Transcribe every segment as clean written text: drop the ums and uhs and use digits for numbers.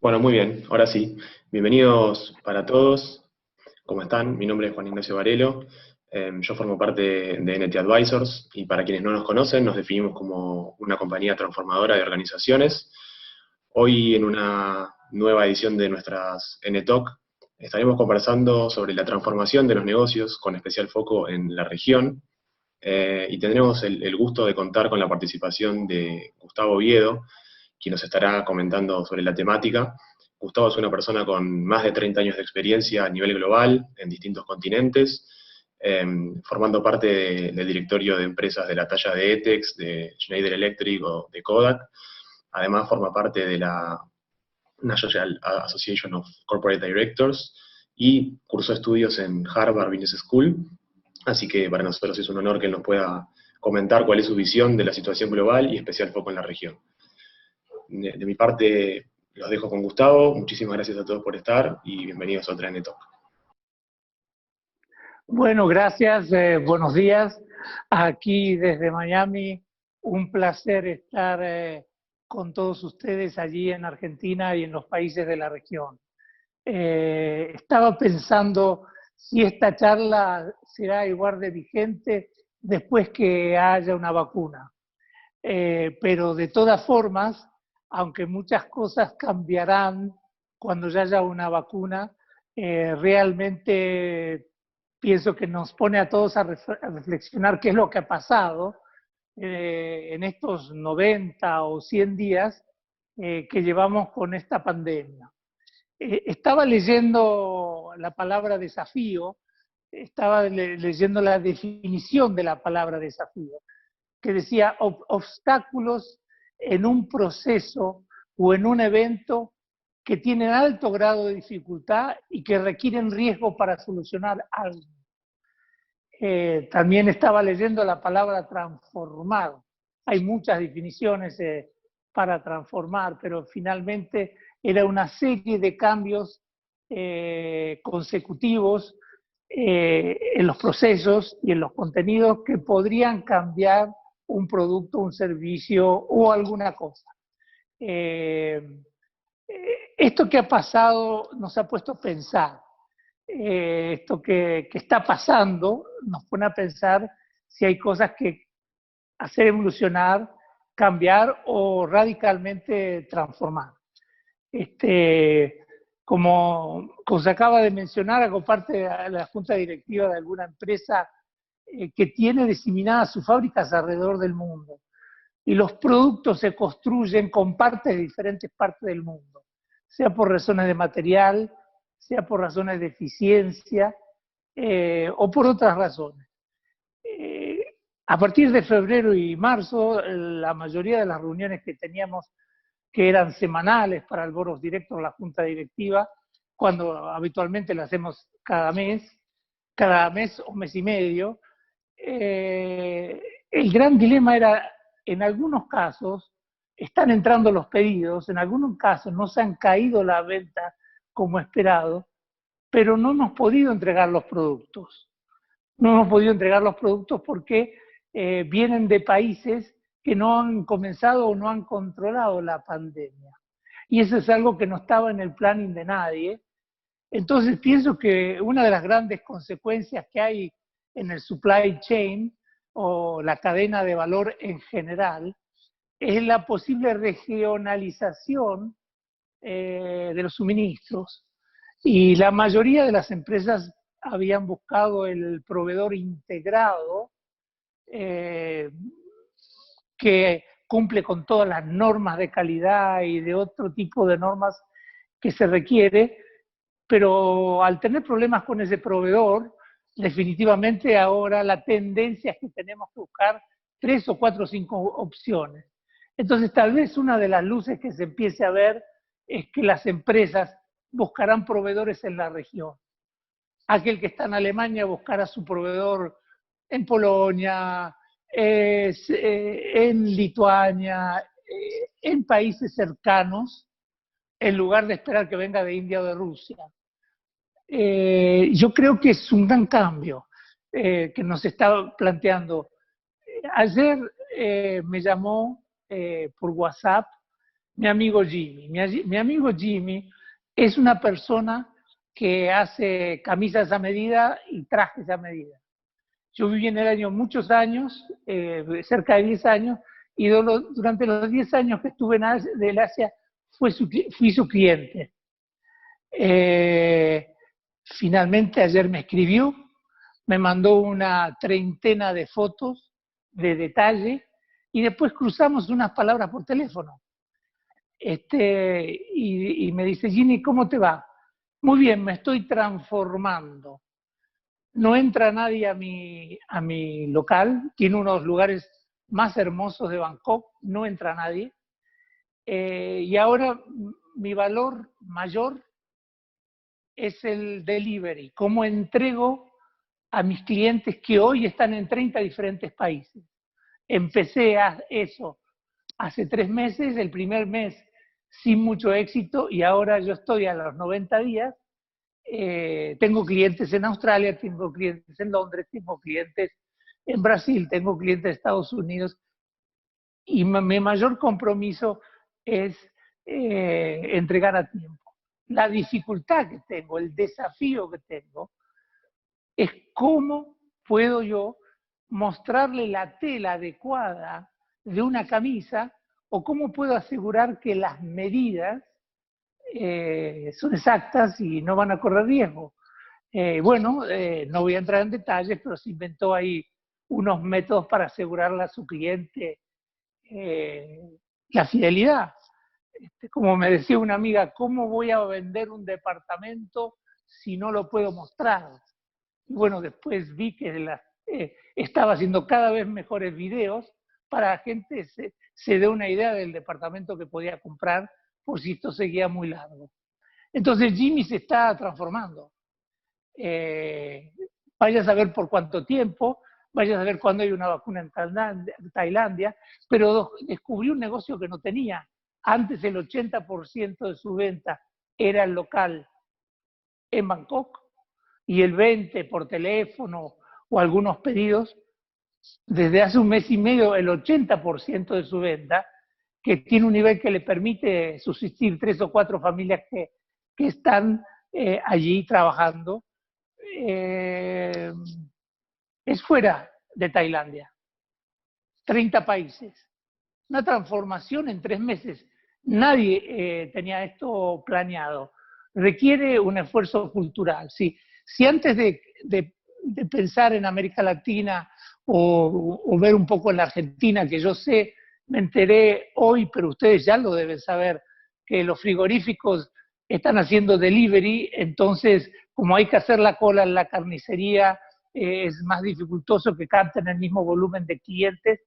Bueno, muy bien, ahora sí. Bienvenidos para todos. ¿Cómo están? Mi nombre es Juan Ignacio Varelo. Yo formo parte de NT Advisors y para quienes no nos conocen, nos definimos como una compañía transformadora de organizaciones. Hoy, en una nueva edición de nuestras NTalk, estaremos conversando sobre la transformación de los negocios con especial foco en la región. Y tendremos el gusto de contar con la participación de Gustavo Oviedo, quien nos estará comentando sobre la temática. Gustavo es una persona con más de 30 años de experiencia a nivel global, en distintos continentes, formando parte del directorio de empresas de la talla de ETEX, de Schneider Electric o de Kodak. Además forma parte de la National Association of Corporate Directors y cursó estudios en Harvard Business School. Así que para nosotros es un honor que él nos pueda comentar cuál es su visión de la situación global y especial foco en la región. De mi parte, los dejo con Gustavo. Muchísimas gracias a todos por estar y bienvenidos a otra NTalk. Bueno, gracias, buenos días. Aquí desde Miami, un placer estar con todos ustedes allí en Argentina y en los países de la región. Estaba pensando si esta charla será igual de vigente después que haya una vacuna. Pero de todas formas, aunque muchas cosas cambiarán cuando ya haya una vacuna, realmente pienso que nos pone a todos a reflexionar qué es lo que ha pasado en estos 90 o 100 días que llevamos con esta pandemia. Estaba leyendo la palabra desafío, estaba leyendo la definición de la palabra desafío, que decía obstáculos en un proceso o en un evento que tienen alto grado de dificultad y que requieren riesgo para solucionar algo. También estaba leyendo la palabra transformar. Hay muchas definiciones para transformar, pero finalmente era una serie de cambios consecutivos en los procesos y en los contenidos que podrían cambiar un producto, un servicio o alguna cosa. Esto que ha pasado nos ha puesto a pensar. Esto que está pasando nos pone a pensar si hay cosas que hacer evolucionar, cambiar o radicalmente transformar. Como se acaba de mencionar, hago parte de la junta directiva de alguna empresa que tiene diseminadas sus fábricas alrededor del mundo. Y los productos se construyen con partes de diferentes partes del mundo, sea por razones de material, sea por razones de eficiencia o por otras razones. A partir de febrero y marzo, la mayoría de las reuniones que teníamos, que eran semanales para el board directo de la junta directiva, cuando habitualmente las hacemos cada mes o mes y medio, el gran dilema era, en algunos casos, están entrando los pedidos, en algunos casos no se han caído las ventas como esperado, pero no hemos podido entregar los productos. No hemos podido entregar los productos porque vienen de países que no han comenzado o no han controlado la pandemia. Y eso es algo que no estaba en el planning de nadie. Entonces pienso que una de las grandes consecuencias que hay en el supply chain o la cadena de valor en general es la posible regionalización de los suministros. Y la mayoría de las empresas habían buscado el proveedor integrado que cumple con todas las normas de calidad y de otro tipo de normas que se requiere, pero al tener problemas con ese proveedor, definitivamente ahora la tendencia es que tenemos que buscar 3 o 4 o 5 opciones. Entonces tal vez una de las luces que se empiece a ver es que las empresas buscarán proveedores en la región. Aquel que está en Alemania buscará su proveedor en Polonia, en Lituania, en países cercanos, en lugar de esperar que venga de India o de Rusia. Yo creo que es un gran cambio que nos está planteando. Ayer me llamó por WhatsApp mi amigo Jimmy. Mi amigo Jimmy es una persona que hace camisas a medida y trajes a medida. Yo viví en el año muchos años, cerca de 10 años, y durante los 10 años que estuve en Asia fui su cliente. Finalmente ayer me escribió, me mandó una treintena de fotos de detalle y después cruzamos unas palabras por teléfono. Y me dice, Ginny, ¿cómo te va? Muy bien, me estoy transformando. No entra nadie a mi local, tiene unos lugares más hermosos de Bangkok, no entra nadie. Y ahora mi valor mayor es el delivery, cómo entrego a mis clientes que hoy están en 30 diferentes países. Empecé a eso hace 3 meses, el primer mes sin mucho éxito, y ahora yo estoy a los 90 días. Tengo clientes en Australia, tengo clientes en Londres, tengo clientes en Brasil, tengo clientes en Estados Unidos, y mi mayor compromiso es entregar a tiempo. La dificultad que tengo, el desafío que tengo, es cómo puedo yo mostrarle la tela adecuada de una camisa, o cómo puedo asegurar que las medidas son exactas y no van a correr riesgo. No voy a entrar en detalles, pero se inventó ahí unos métodos para asegurarle a su cliente la fidelidad. Como me decía una amiga, ¿cómo voy a vender un departamento si no lo puedo mostrar? Y bueno, después vi que estaba haciendo cada vez mejores videos para que la gente se dé una idea del departamento que podía comprar por si esto seguía muy largo. Entonces Jimmy se está transformando. Vaya a saber por cuánto tiempo, vaya a saber cuándo hay una vacuna en Tailandia, pero descubrí un negocio que no tenía. Antes el 80% de su venta era el local en Bangkok y el 20% por teléfono o algunos pedidos. Desde hace un mes y medio el 80% de su venta, que tiene un nivel que le permite subsistir 3 o 4 familias que están allí trabajando, es fuera de Tailandia. 30 países. Una transformación en 3 meses. Nadie tenía esto planeado. Requiere un esfuerzo cultural. Sí. Si antes de pensar en América Latina o ver un poco en la Argentina, que yo sé, me enteré hoy, pero ustedes ya lo deben saber, que los frigoríficos están haciendo delivery, entonces como hay que hacer la cola en la carnicería, es más dificultoso que capten el mismo volumen de clientes.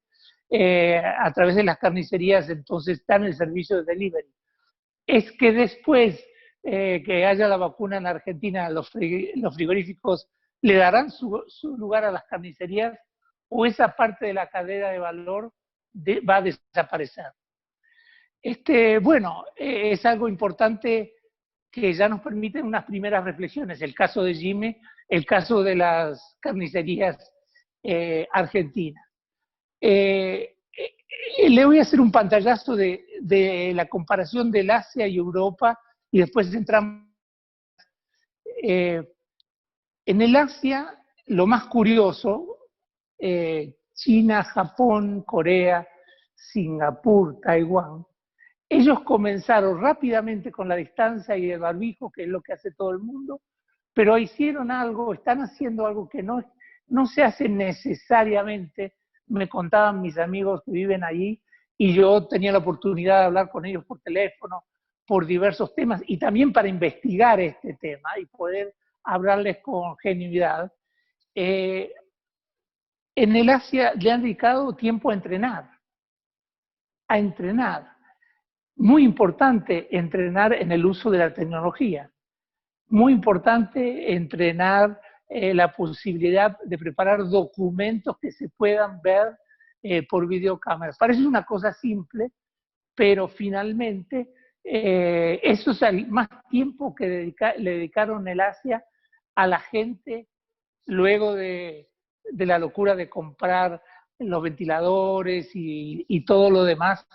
A través de las carnicerías, entonces dan el servicio de delivery. Es que después que haya la vacuna en Argentina, los frigoríficos le darán su lugar a las carnicerías, o esa parte de la cadena de valor va a desaparecer. Es algo importante que ya nos permiten unas primeras reflexiones. El caso de Jimmy, el caso de las carnicerías argentinas. Le voy a hacer un pantallazo de la comparación del Asia y Europa, y después entramos. En el Asia, lo más curioso, China, Japón, Corea, Singapur, Taiwán, ellos comenzaron rápidamente con la distancia y el barbijo, que es lo que hace todo el mundo, pero hicieron algo, están haciendo algo que no se hace necesariamente. Me contaban mis amigos que viven allí, y yo tenía la oportunidad de hablar con ellos por teléfono, por diversos temas, y también para investigar este tema y poder hablarles con genuidad. En el Asia le han dedicado tiempo a entrenar. Muy importante entrenar en el uso de la tecnología. Muy importante entrenar la posibilidad de preparar documentos que se puedan ver por videocámara. Parece una cosa simple, pero finalmente eso es el más tiempo que le dedicaron el Asia a la gente luego de la locura de comprar los ventiladores y todo lo demás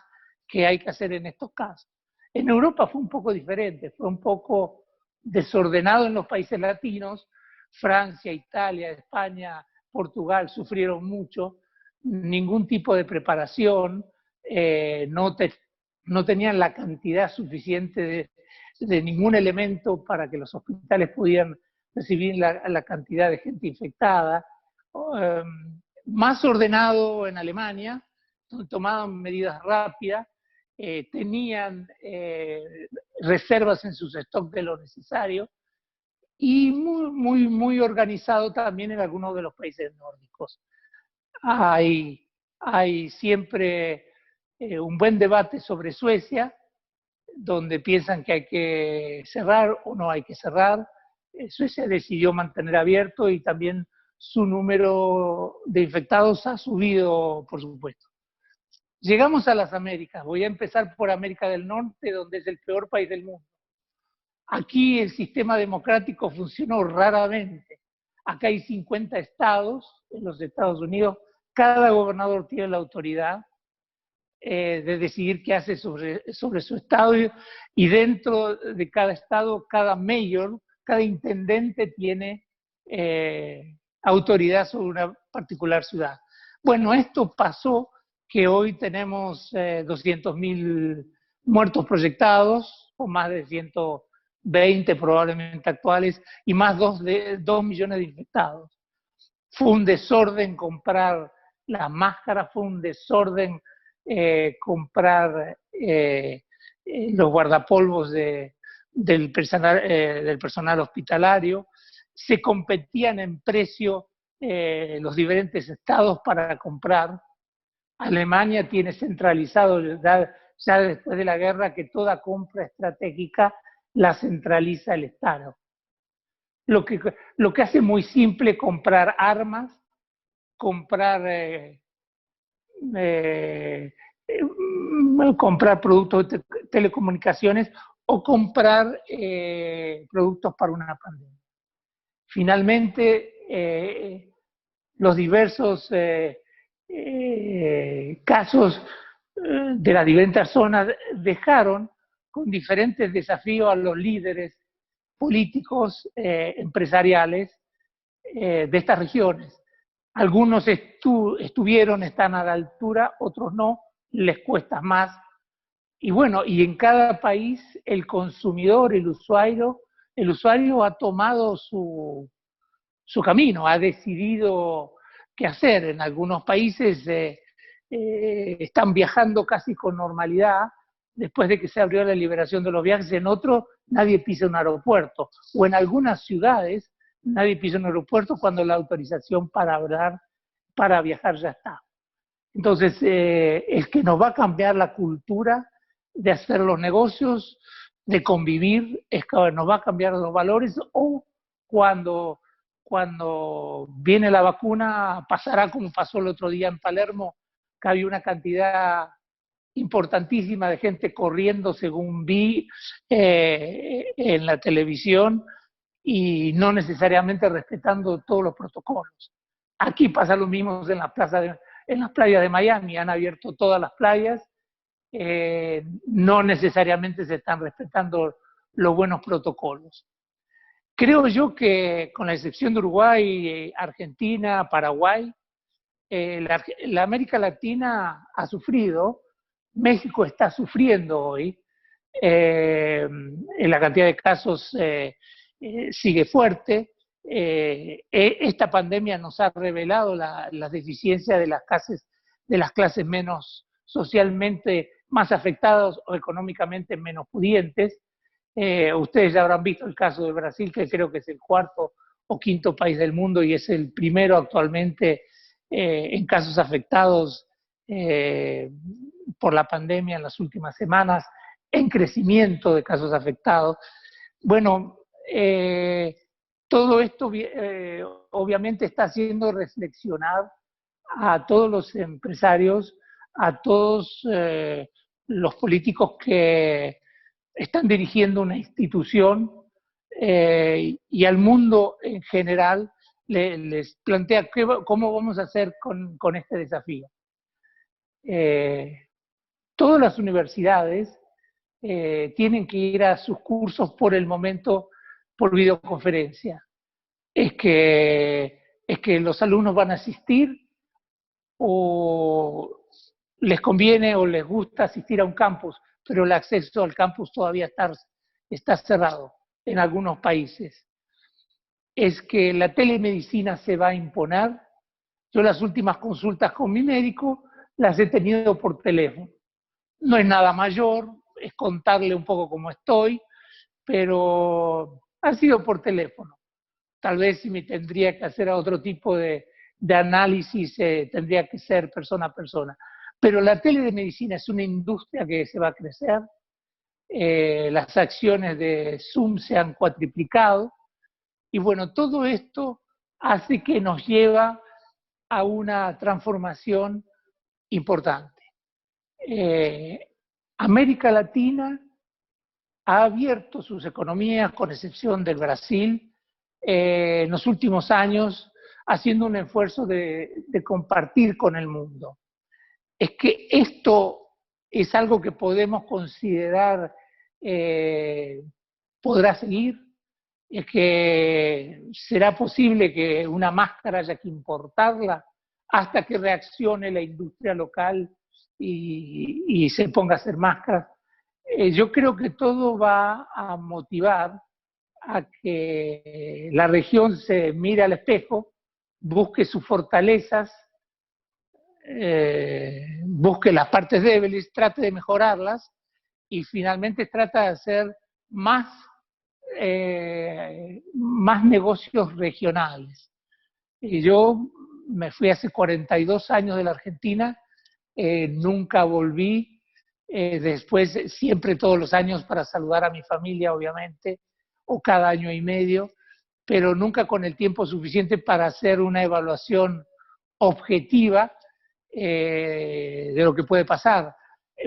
que hay que hacer en estos casos. En Europa fue un poco diferente, fue un poco desordenado en los países latinos. Francia, Italia, España, Portugal sufrieron mucho, ningún tipo de preparación, no tenían la cantidad suficiente de ningún elemento para que los hospitales pudieran recibir la cantidad de gente infectada. Más ordenado en Alemania, tomaban medidas rápidas, tenían reservas en sus stocks de lo necesario, y muy organizado también en algunos de los países nórdicos. Hay siempre un buen debate sobre Suecia, donde piensan que hay que cerrar o no hay que cerrar. Suecia decidió mantener abierto y también su número de infectados ha subido, por supuesto. Llegamos a las Américas. Voy a empezar por América del Norte, donde es el peor país del mundo. Aquí el sistema democrático funcionó raramente. Acá hay 50 estados en los Estados Unidos. Cada gobernador tiene la autoridad de decidir qué hace sobre su estado, y dentro de cada estado, cada mayor, cada intendente tiene autoridad sobre una particular ciudad. Bueno, esto pasó que hoy tenemos 200.000 muertos proyectados, o más de 120 probablemente actuales, y más 2 millones de infectados. Fue un desorden comprar las máscaras, fue un desorden comprar los guardapolvos del personal hospitalario. Se competían en precio los diferentes estados para comprar. Alemania tiene centralizado ya después de la guerra que toda compra estratégica la centraliza el Estado. Lo que hace muy simple comprar armas, comprar comprar productos de telecomunicaciones o comprar productos para una pandemia. Finalmente, los diversos casos de las diferentes zonas dejaron con diferentes desafíos a los líderes políticos, empresariales de estas regiones. Algunos están a la altura, otros no, les cuesta más. Y bueno, y en cada país el consumidor, el usuario ha tomado su camino, ha decidido qué hacer. En algunos países están viajando casi con normalidad después de que se abrió la liberación de los viajes. En otros nadie pisa un aeropuerto, o en algunas ciudades nadie pisa un aeropuerto cuando la autorización para viajar ya está. Entonces, el que nos va a cambiar la cultura de hacer los negocios, de convivir, es que nos va a cambiar los valores, o cuando viene la vacuna pasará como pasó el otro día en Palermo, que había una cantidad importantísima de gente corriendo, según vi en la televisión, y no necesariamente respetando todos los protocolos. Aquí pasa lo mismo en las playas de Miami. Han abierto todas las playas, no necesariamente se están respetando los buenos protocolos. Creo yo que, con la excepción de Uruguay, Argentina, Paraguay, la América Latina ha sufrido. México está sufriendo hoy. En la cantidad de casos sigue fuerte. Esta pandemia nos ha revelado las deficiencias de las clases menos socialmente más afectadas o económicamente menos pudientes. Ustedes ya habrán visto el caso de Brasil, que creo que es el cuarto o quinto país del mundo y es el primero actualmente en casos afectados por la pandemia en las últimas semanas, en crecimiento de casos afectados. Bueno, todo esto obviamente está haciendo reflexionar a todos los empresarios, a todos los políticos que están dirigiendo una institución, y al mundo en general les plantea cómo vamos a hacer con este desafío. todas las universidades tienen que ir a sus cursos por el momento por videoconferencia. Es que los alumnos van a asistir o les conviene o les gusta asistir a un campus, pero el acceso al campus todavía está cerrado en algunos países. Es que la telemedicina se va a imponer. Yo las últimas consultas con mi médico las he tenido por teléfono. No es nada mayor, es contarle un poco cómo estoy, pero ha sido por teléfono. Tal vez si me tendría que hacer otro tipo de análisis, tendría que ser persona a persona. Pero la telemedicina es una industria que se va a crecer. Las acciones de Zoom se han cuatriplicado. Y bueno, todo esto hace que nos lleva a una transformación importante. América Latina ha abierto sus economías, con excepción del Brasil, en los últimos años, haciendo un esfuerzo de compartir con el mundo. Es que esto es algo que podemos considerar podrá seguir. Es que será posible que una máscara haya que importarla hasta que reaccione la industria local y se ponga a hacer máscaras. Yo creo que todo va a motivar a que la región se mire al espejo, busque sus fortalezas, busque las partes débiles, trate de mejorarlas y finalmente trata de hacer más negocios regionales. Y yo me fui hace 42 años de la Argentina, nunca volví, después siempre todos los años para saludar a mi familia, obviamente, o cada año y medio, pero nunca con el tiempo suficiente para hacer una evaluación objetiva de lo que puede pasar,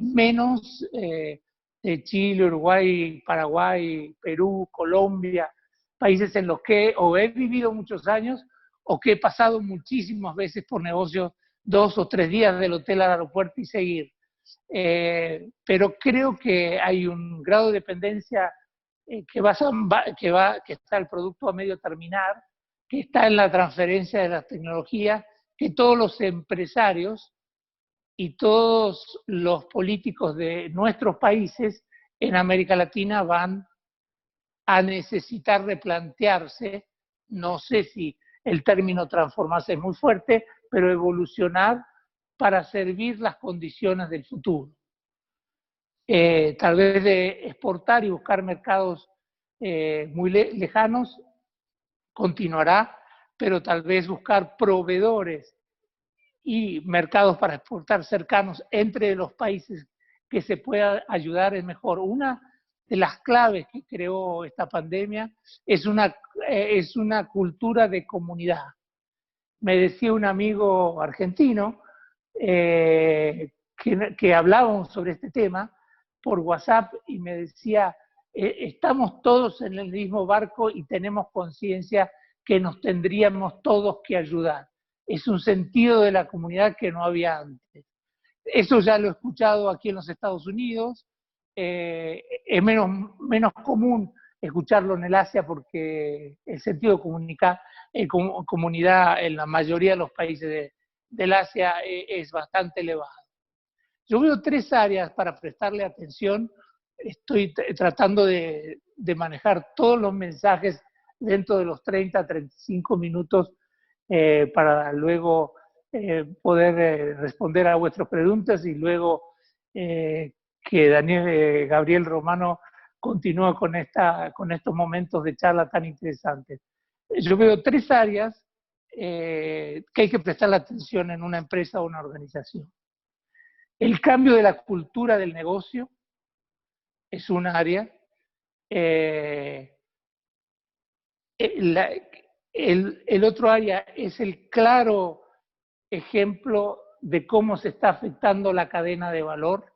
menos de Chile, Uruguay, Paraguay, Perú, Colombia, países en los que o he vivido muchos años o que he pasado muchísimas veces por negocios 2 o 3 días del hotel al aeropuerto y seguir. Pero creo que hay un grado de dependencia que está el producto a medio terminar, que está en la transferencia de las tecnologías, que todos los empresarios y todos los políticos de nuestros países en América Latina van a necesitar replantearse, no sé si el término transformarse es muy fuerte, pero evolucionar para servir las condiciones del futuro. Tal vez de exportar y buscar mercados muy lejanos continuará, pero tal vez buscar proveedores y mercados para exportar cercanos entre los países que se pueda ayudar es mejor. Una de las claves que creó esta pandemia es una cultura de comunidad. Me decía un amigo argentino que hablábamos sobre este tema por WhatsApp y me decía, estamos todos en el mismo barco y tenemos conciencia que nos tendríamos todos que ayudar. Es un sentido de la comunidad que no había antes. Eso ya lo he escuchado aquí en los Estados Unidos, es menos común escucharlo en el Asia porque el sentido de comunidad en la mayoría de los países del Asia es bastante elevado. Yo veo 3 áreas para prestarle atención. Estoy tratando de manejar todos los mensajes dentro de los 30 a 35 minutos para luego poder responder a vuestras preguntas y luego que Gabriel Romano continúe con estos momentos de charla tan interesantes. Yo veo 3 áreas que hay que prestarle atención en una empresa o una organización. El cambio de la cultura del negocio es un área. El otro área es el claro ejemplo de cómo se está afectando la cadena de valor.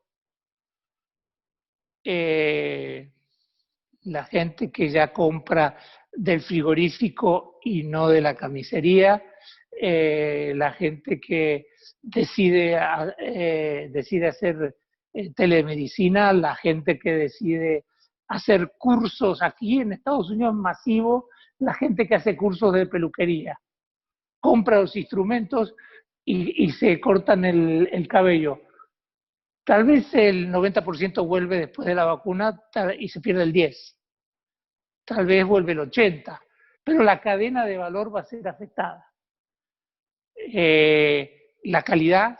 La gente que ya compra del frigorífico y no de la carnicería, la gente que decide hacer telemedicina, la gente que decide hacer cursos. Aquí en Estados Unidos masivo, la gente que hace cursos de peluquería, compra los instrumentos y se cortan el cabello. Tal vez el 90% vuelve después de la vacuna y se pierde el 10%. Tal vez vuelve el 80%, pero la cadena de valor va a ser afectada. La calidad,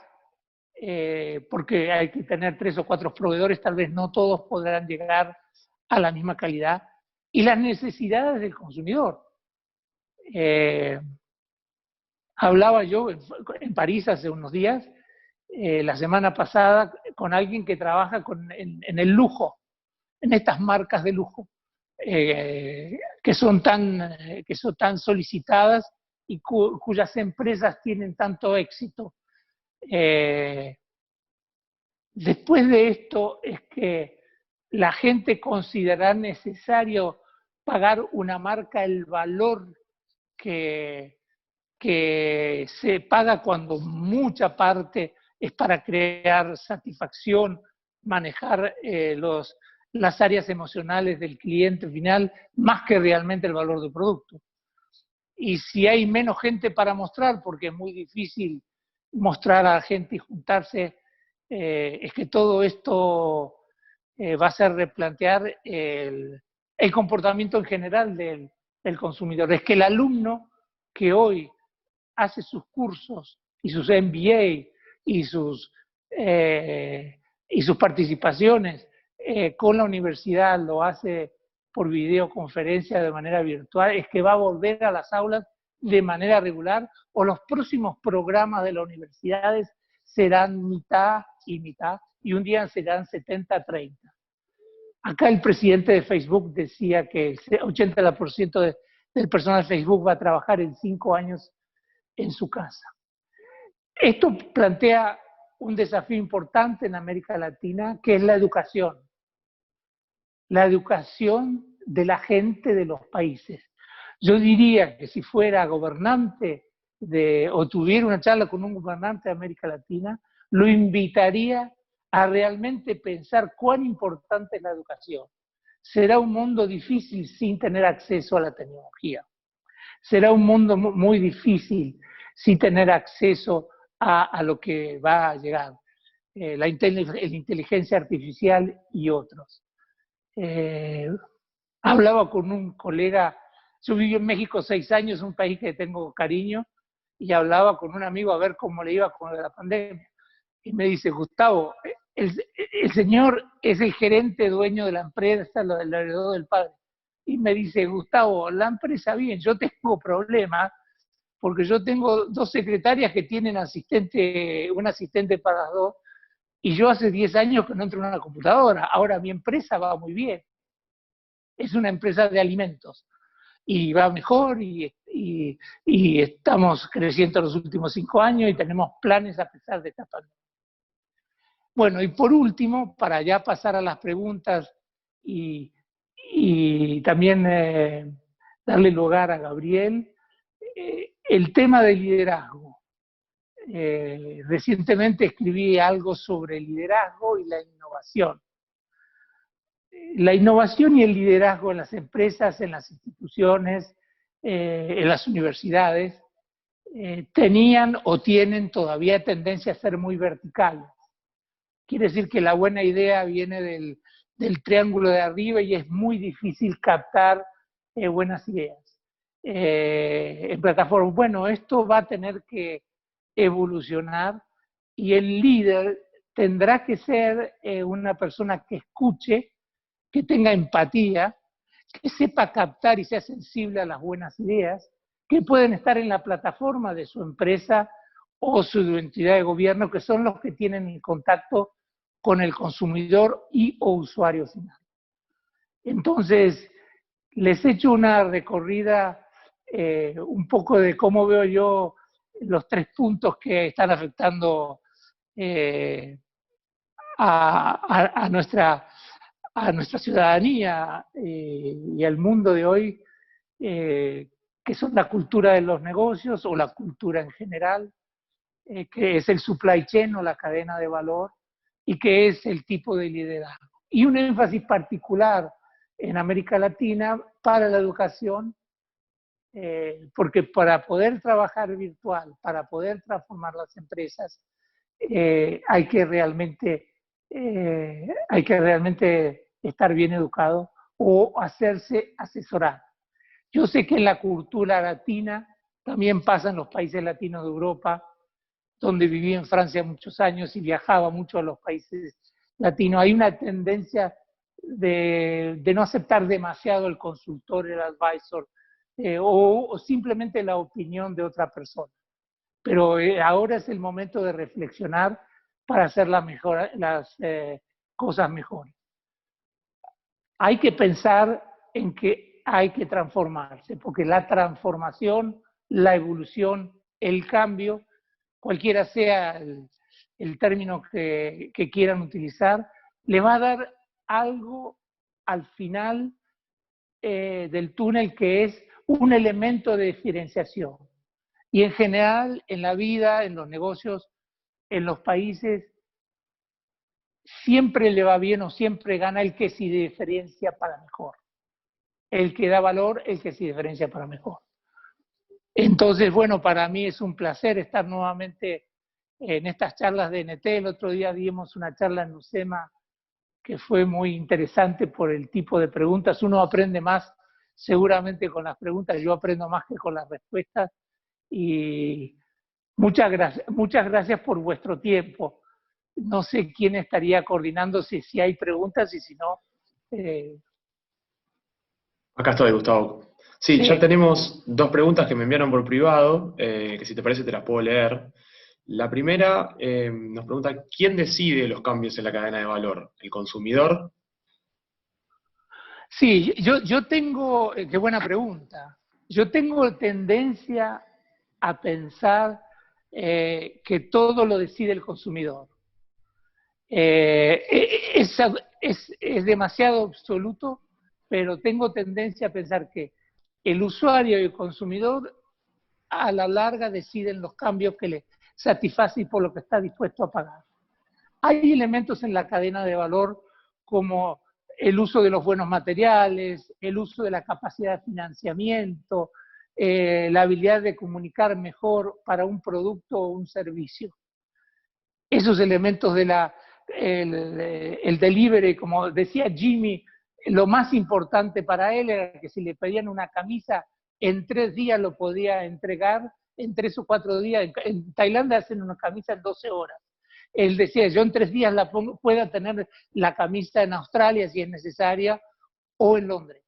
porque hay que tener 3 o 4 proveedores, tal vez no todos podrán llegar a la misma calidad, y las necesidades del consumidor. Hablaba yo en París hace unos días, la semana pasada, con alguien que trabaja en el lujo, en estas marcas de lujo, que son tan solicitadas y cuyas empresas tienen tanto éxito. Después de esto es que la gente considera necesario pagar una marca el valor que se paga cuando mucha parte es para crear satisfacción, manejar las áreas emocionales del cliente final, más que realmente el valor del producto. Y si hay menos gente para mostrar, porque es muy difícil mostrar a la gente y juntarse, es que todo esto va a hacer replantear el comportamiento en general del consumidor. Es que el alumno que hoy hace sus cursos y sus MBA y sus participaciones con la universidad, lo hace por videoconferencia de manera virtual, es que va a volver a las aulas de manera regular, o los próximos programas de las universidades serán mitad y mitad, y un día serán 70-30. Acá el presidente de Facebook decía que el 80% del personal de Facebook va a trabajar en 5 años en su casa. Esto plantea un desafío importante en América Latina, que es la educación. La educación de la gente de los países. Yo diría que si fuera gobernante o tuviera una charla con un gobernante de América Latina, lo invitaría a realmente pensar cuán importante es la educación. Será un mundo difícil sin tener acceso a la tecnología. Será un mundo muy difícil sin tener acceso a lo que va a llegar, la inteligencia artificial y otros. Hablaba con un colega, yo viví en México 6 años, un país que tengo cariño, y hablaba con un amigo a ver cómo le iba con la pandemia. Y me dice, Gustavo, el señor es el gerente dueño de la empresa, lo heredó del padre. Y me dice, Gustavo, la empresa bien, yo tengo problemas, porque yo tengo 2 secretarias que tienen un asistente para las 2, y yo hace 10 años que no entro en una computadora. Ahora mi empresa va muy bien. Es una empresa de alimentos y va mejor y estamos creciendo los últimos 5 años y tenemos planes a pesar de esta pandemia. Bueno, y por último, para ya pasar a las preguntas y también darle lugar a Gabriel, el tema del liderazgo. Recientemente escribí algo sobre el liderazgo y la innovación. La innovación y el liderazgo en las empresas, en las instituciones, en las universidades, tenían o tienen todavía tendencia a ser muy verticales. Quiere decir que la buena idea viene del triángulo de arriba y es muy difícil captar buenas ideas. En plataformas, bueno, esto va a tener que evolucionar y el líder tendrá que ser una persona que escuche, que tenga empatía, que sepa captar y sea sensible a las buenas ideas, que pueden estar en la plataforma de su empresa o su entidad de gobierno, que son los que tienen el contacto con el consumidor y o usuario final. Entonces, les he hecho una recorrida un poco de cómo veo yo los 3 puntos que están afectando a nuestra ciudadanía y al mundo de hoy, que son la cultura de los negocios o la cultura en general, que es el supply chain o la cadena de valor, y qué es el tipo de liderazgo. Y un énfasis particular en América Latina para la educación, porque para poder trabajar virtual, para poder transformar las empresas, hay que realmente estar bien educado o hacerse asesorar. Yo sé que en la cultura latina también pasa en los países latinos de Europa, donde viví en Francia muchos años y viajaba mucho a los países latinos. Hay una tendencia de no aceptar demasiado el consultor, el advisor, o simplemente la opinión de otra persona. Pero ahora es el momento de reflexionar para hacer las cosas mejores. Hay que pensar en que hay que transformarse, porque la transformación, la evolución, el cambio, cualquiera sea el término que quieran utilizar, le va a dar algo al final del túnel que es un elemento de diferenciación. Y en general, en la vida, en los negocios, en los países, siempre le va bien o siempre gana el que se diferencia para mejor. El que da valor, el que se diferencia para mejor. Entonces, bueno, para mí es un placer estar nuevamente en estas charlas de NT. El otro día dimos una charla en UCEMA que fue muy interesante por el tipo de preguntas. Uno aprende más seguramente con las preguntas, yo aprendo más que con las respuestas. Y muchas gracias por vuestro tiempo. No sé quién estaría coordinándose, si hay preguntas y si no. Acá estoy, Gustavo. Sí, ya tenemos dos preguntas que me enviaron por privado, que si te parece te las puedo leer. La primera nos pregunta, ¿quién decide los cambios en la cadena de valor? ¿El consumidor? Sí, yo tengo, qué buena pregunta. Yo tengo tendencia a pensar que todo lo decide el consumidor. Es demasiado absoluto, pero tengo tendencia a pensar que el usuario y el consumidor a la larga deciden los cambios que le satisfacen por lo que está dispuesto a pagar. Hay elementos en la cadena de valor como el uso de los buenos materiales, el uso de la capacidad de financiamiento, la habilidad de comunicar mejor para un producto o un servicio. Esos elementos de el delivery, como decía Jimmy, lo más importante para él era que si le pedían una camisa, en 3 días lo podía entregar, en 3 o 4 días. En Tailandia hacen una camisa en 12 horas. Él decía, yo en 3 días pueda tener la camisa en Australia si es necesaria, o en Londres.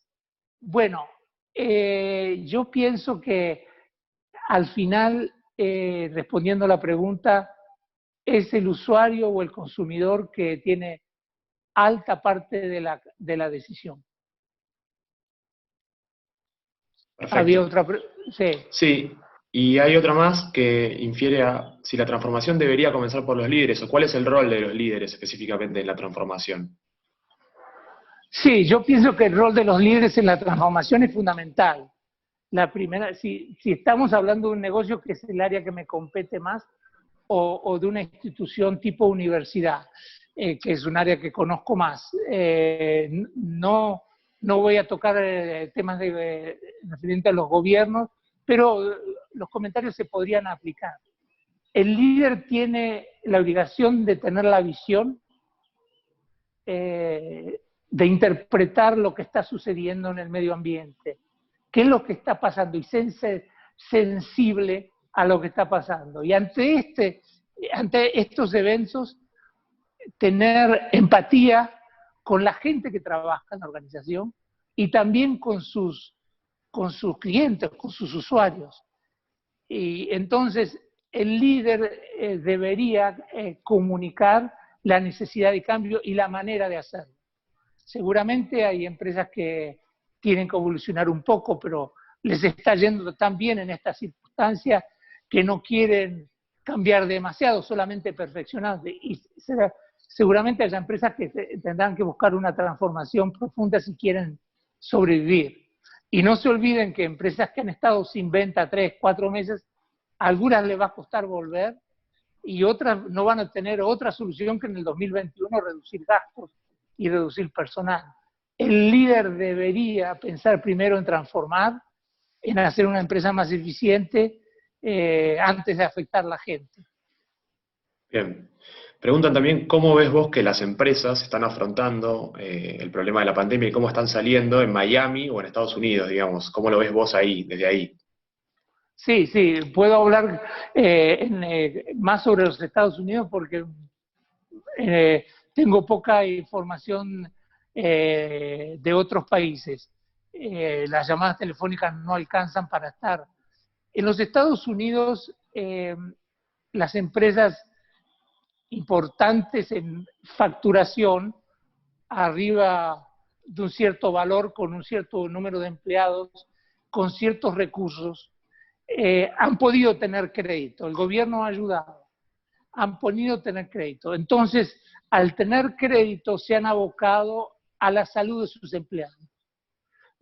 Bueno, yo pienso que al final, respondiendo a la pregunta, es el usuario o el consumidor que tiene alta parte de la decisión. Perfecto. Había otra. Sí. Sí, y hay otra más que infiere a si la transformación debería comenzar por los líderes o cuál es el rol de los líderes específicamente en la transformación. Sí, yo pienso que el rol de los líderes en la transformación es fundamental. La primera, si estamos hablando de un negocio que es el área que me compete más, o de una institución tipo universidad, que es un área que conozco más. No voy a tocar temas referentes a los gobiernos, pero los comentarios se podrían aplicar. El líder tiene la obligación de tener la visión, de interpretar lo que está sucediendo en el medio ambiente, qué es lo que está pasando y ser sensible a lo que está pasando. Y ante estos eventos, tener empatía con la gente que trabaja en la organización y también con sus clientes, con sus usuarios. Y entonces el líder debería comunicar la necesidad de cambio y la manera de hacerlo. Seguramente hay empresas que tienen que evolucionar un poco, pero les está yendo tan bien en estas circunstancias que no quieren cambiar demasiado, solamente perfeccionar. Y seguramente hay empresas que tendrán que buscar una transformación profunda si quieren sobrevivir. Y no se olviden que empresas que han estado sin venta 3, 4 meses, a algunas les va a costar volver y otras no van a tener otra solución que en el 2021 reducir gastos y reducir personal. El líder debería pensar primero en transformar, en hacer una empresa más eficiente antes de afectar a la gente. Bien. Preguntan también cómo ves vos que las empresas están afrontando el problema de la pandemia y cómo están saliendo en Miami o en Estados Unidos, digamos. ¿Cómo lo ves vos ahí, desde ahí? Sí, sí, puedo hablar más sobre los Estados Unidos porque tengo poca información de otros países. Las llamadas telefónicas no alcanzan para estar. En los Estados Unidos, las empresas importantes en facturación, arriba de un cierto valor, con un cierto número de empleados, con ciertos recursos, han podido tener crédito. El gobierno ha ayudado, han podido tener crédito. Entonces, al tener crédito, se han abocado a la salud de sus empleados.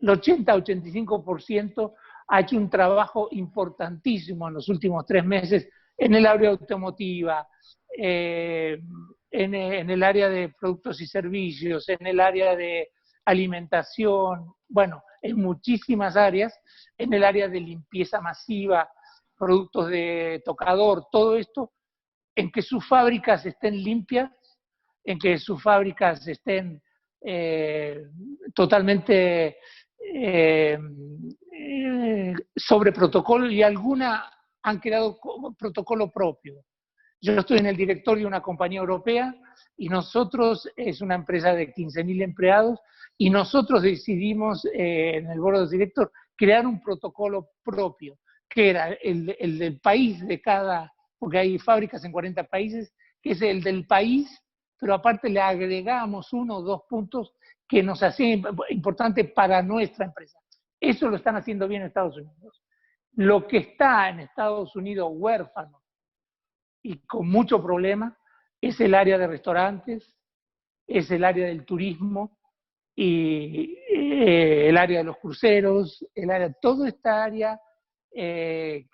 El 80-85% ha hecho un trabajo importantísimo en los últimos 3 meses en el área automotiva, en el área de productos y servicios, en el área de alimentación, bueno, en muchísimas áreas, en el área de limpieza masiva, productos de tocador, todo esto, en que sus fábricas estén limpias, en que sus fábricas estén totalmente sobre protocolo, y algunas han creado protocolo propio. Yo estoy en el directorio de una compañía europea y nosotros, es una empresa de 15.000 empleados, y nosotros decidimos en el board of directors crear un protocolo propio, que era el del país de cada, porque hay fábricas en 40 países, que es el del país, pero aparte le agregamos 1 o 2 puntos que nos hacían importante para nuestra empresa. Eso lo están haciendo bien en Estados Unidos. Lo que está en Estados Unidos huérfano y con mucho problema es el área de restaurantes, es el área del turismo y el área de los cruceros, toda esta área que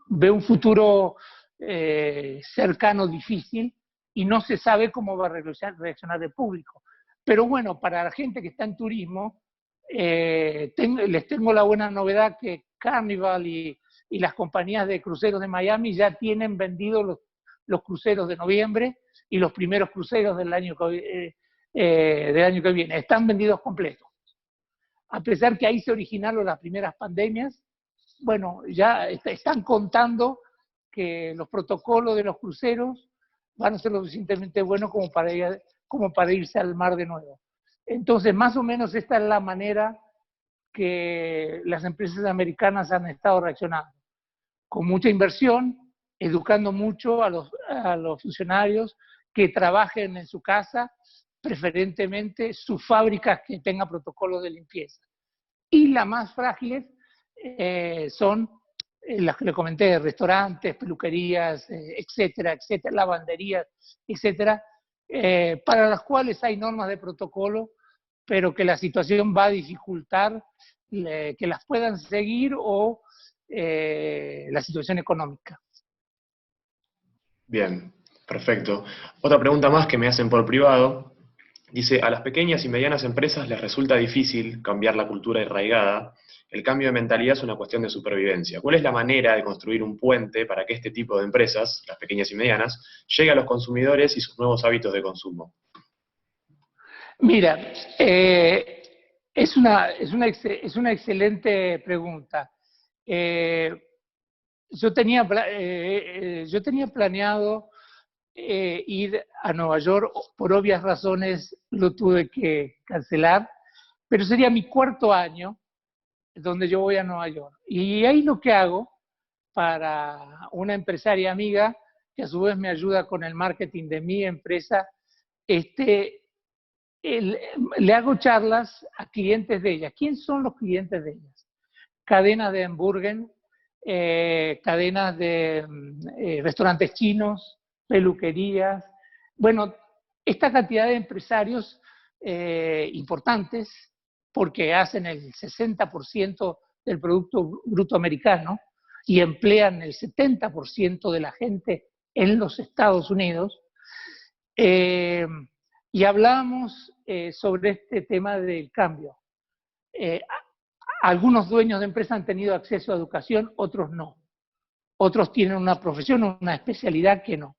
ve un futuro cercano difícil y no se sabe cómo va a reaccionar el público. Pero bueno, para la gente que está en turismo, les tengo la buena novedad que Carnival y las compañías de cruceros de Miami ya tienen vendidos los cruceros de noviembre y los primeros cruceros del año que viene. Están vendidos completos. A pesar que ahí se originaron las primeras pandemias, bueno, ya están contando que los protocolos de los cruceros van a ser lo suficientemente buenos como para irse al mar de nuevo. Entonces, más o menos esta es la manera que las empresas americanas han estado reaccionando, con mucha inversión, educando mucho a los funcionarios que trabajen en su casa, preferentemente sus fábricas que tengan protocolos de limpieza. Y las más frágiles son las que le comenté, restaurantes, peluquerías, etcétera, etcétera, lavanderías, etcétera, para las cuales hay normas de protocolo, pero que la situación va a dificultar que las puedan seguir o la situación económica. Bien, perfecto. Otra pregunta más que me hacen por privado. Dice, a las pequeñas y medianas empresas les resulta difícil cambiar la cultura arraigada. El cambio de mentalidad es una cuestión de supervivencia. ¿Cuál es la manera de construir un puente para que este tipo de empresas, las pequeñas y medianas, llegue a los consumidores y sus nuevos hábitos de consumo? Mira, es una excelente pregunta. Yo tenía planeado ir a Nueva York, por obvias razones lo tuve que cancelar, pero sería mi 4.º año donde yo voy a Nueva York. Y ahí lo que hago para una empresaria amiga, que a su vez me ayuda con el marketing de mi empresa, le hago charlas a clientes de ella. ¿Quién son los clientes de ellas? Cadenas de hamburgues, cadenas de restaurantes chinos, peluquerías. Bueno, esta cantidad de empresarios importantes, porque hacen el 60% del Producto Bruto Americano, y emplean el 70% de la gente en los Estados Unidos. Y hablamos sobre este tema del cambio. Algunos dueños de empresas han tenido acceso a educación, otros no. Otros tienen una profesión o una especialidad que no.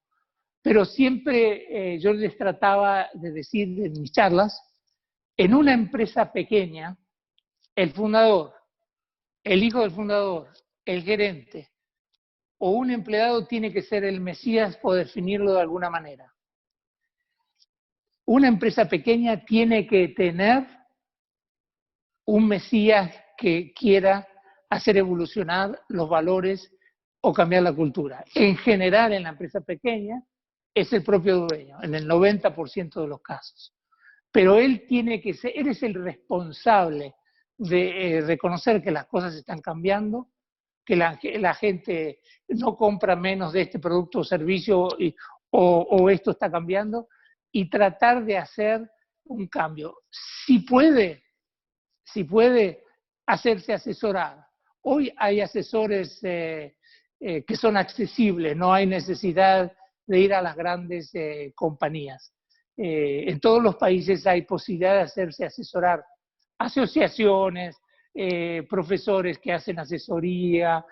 Pero siempre yo les trataba de decir en mis charlas, en una empresa pequeña, el fundador, el hijo del fundador, el gerente o un empleado tiene que ser el Mesías, por definirlo de alguna manera. Una empresa pequeña tiene que tener un Mesías que quiera hacer evolucionar los valores o cambiar la cultura. En general, en la empresa pequeña, es el propio dueño, en el 90% de los casos. Pero él tiene que ser, él es el responsable de reconocer que las cosas están cambiando, que la gente no compra menos de este producto o servicio o esto está cambiando, y tratar de hacer un cambio. Si puede hacerse asesorar. Hoy hay asesores que son accesibles, no hay necesidad de ir a las grandes compañías. En todos los países hay posibilidad de hacerse asesorar. Asociaciones, profesores que hacen asesoría,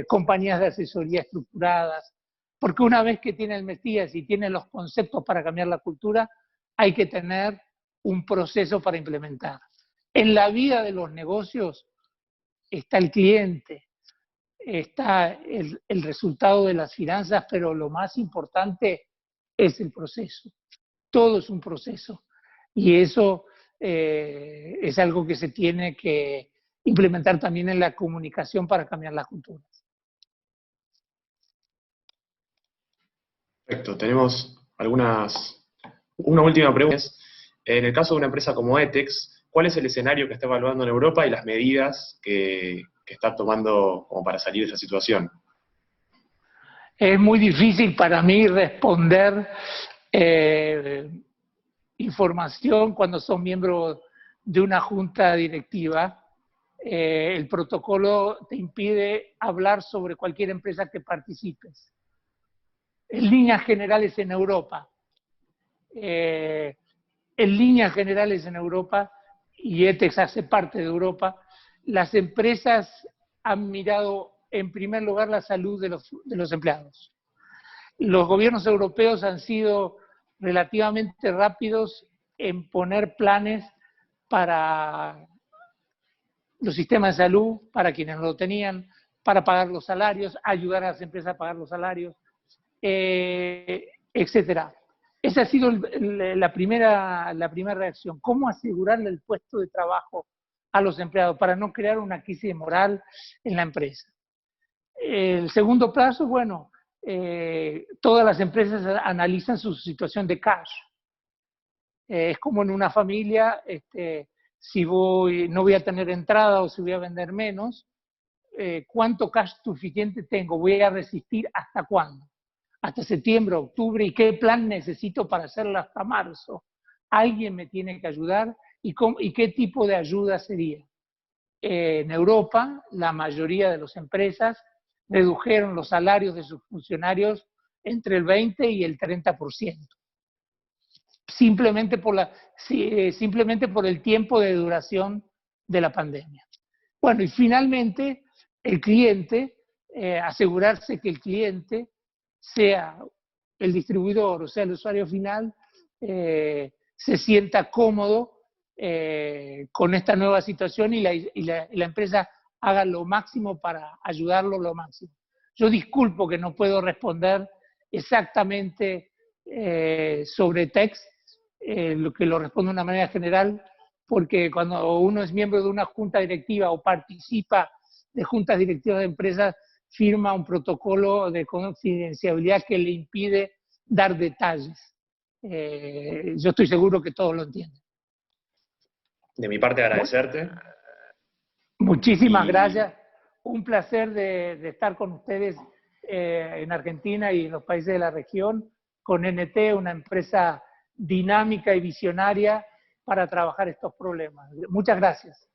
compañías de asesoría estructuradas, porque una vez que tiene el Mesías y tiene los conceptos para cambiar la cultura, hay que tener un proceso para implementar. En la vida de los negocios está el cliente, está el resultado de las finanzas, pero lo más importante es el proceso. Todo es un proceso. Y eso es algo que se tiene que implementar también en la comunicación para cambiar las culturas. Perfecto, tenemos una última pregunta. En el caso de una empresa como ETEX, ¿cuál es el escenario que está evaluando en Europa y las medidas que está tomando como para salir de esa situación? Es muy difícil para mí responder información cuando son miembros de una junta directiva. El protocolo te impide hablar sobre cualquier empresa que participes. En líneas generales en Europa. En líneas generales en Europa, y ETEX hace parte de Europa, las empresas han mirado en primer lugar la salud de los empleados. Los gobiernos europeos han sido relativamente rápidos en poner planes para los sistemas de salud, para quienes no lo tenían, para pagar los salarios, ayudar a las empresas a pagar los salarios, etcétera. Esa ha sido la primera reacción. ¿Cómo asegurarle el puesto de trabajo a los empleados para no crear una crisis moral en la empresa? El segundo plazo, bueno, todas las empresas analizan su situación de cash. Es como en una familia, si no voy a tener entrada o si voy a vender menos, ¿cuánto cash suficiente tengo? ¿Voy a resistir hasta cuándo? ¿Hasta septiembre, octubre? ¿Y qué plan necesito para hacerlo hasta marzo? Alguien me tiene que ayudar. ¿Y qué tipo de ayuda sería? En Europa, la mayoría de las empresas redujeron los salarios de sus funcionarios entre el 20 y el 30%. Simplemente por el tiempo de duración de la pandemia. Bueno, y finalmente, el cliente, asegurarse que el cliente, sea el distribuidor o sea el usuario final, se sienta cómodo con esta nueva situación y la empresa haga lo máximo para ayudarlo lo máximo. Yo disculpo que no puedo responder exactamente sobre TEX, lo que lo respondo de una manera general, porque cuando uno es miembro de una junta directiva o participa de juntas directivas de empresas, firma un protocolo de confidencialidad que le impide dar detalles. Yo estoy seguro que todos lo entienden. De mi parte, agradecerte. Muchísimas gracias. Un placer de estar con ustedes en Argentina y en los países de la región, con NT, una empresa dinámica y visionaria para trabajar estos problemas. Muchas gracias.